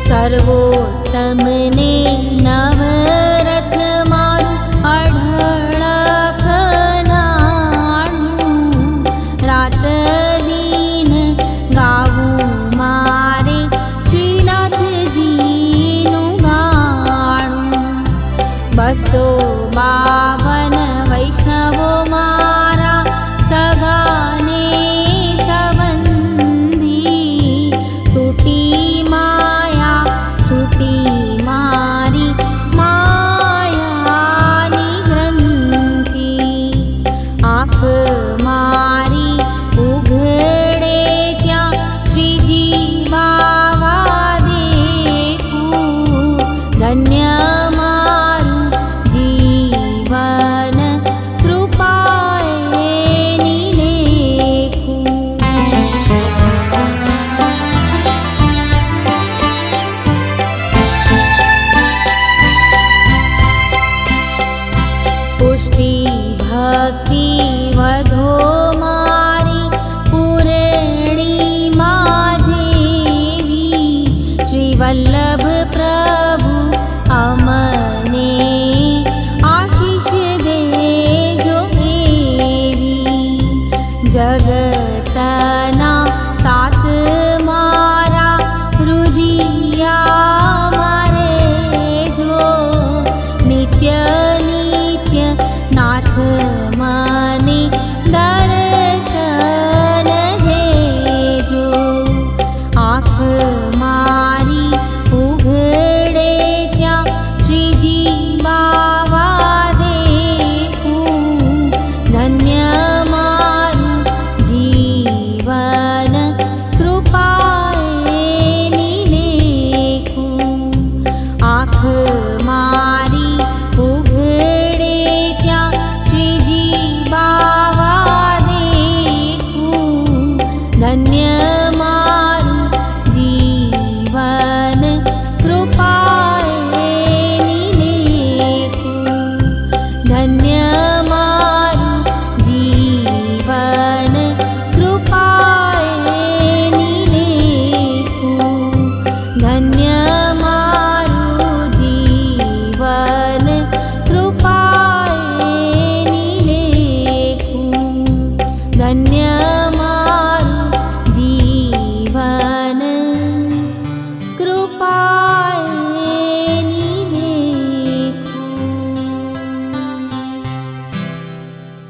સર્વોત્તમને નવરત્ન મારું અઢળક નાણું, રાત દિન ગાવું મારે શ્રીનાથજીનું ગાણું. 252 વૈષ્ણવો મારા સગાને સંબંધી, તૂટી મારી માયાની ગ્રંથિ. આંખ મારી ઉઘડે ત્યાં શ્રીજી બાવા દેખું, ધન્ય મારું જીવન કૃપાએ નિલેખું. પુષ્ટિ ભક્તિ વધો મારી પૂર્ણિમા જેવી, શ્રી વલ્લભ પ્રભુ અમને આશીષ દેજો એવી. જગતના તાત મારા હૃદયા મારે જો, નિત્ય નાથ મને દર્શન દેજો. આંખ મારી ઉઘડે ત્યાં શ્રીજી બાવા દેખું, ધન્ય મારું જીવન કૃપાએ નિલેખું. આંખ મારી ઉઘડે ત્યાં શ્રીજી બાવા દેખું, ધન્ય મારું જીવન કૃપાએ નિલેખું. ધન્ય મારું જીવન કૃપાએ નિલેખું. ધન્ય મારું જીવન કૃપાએ નિલેખું. ધન્ય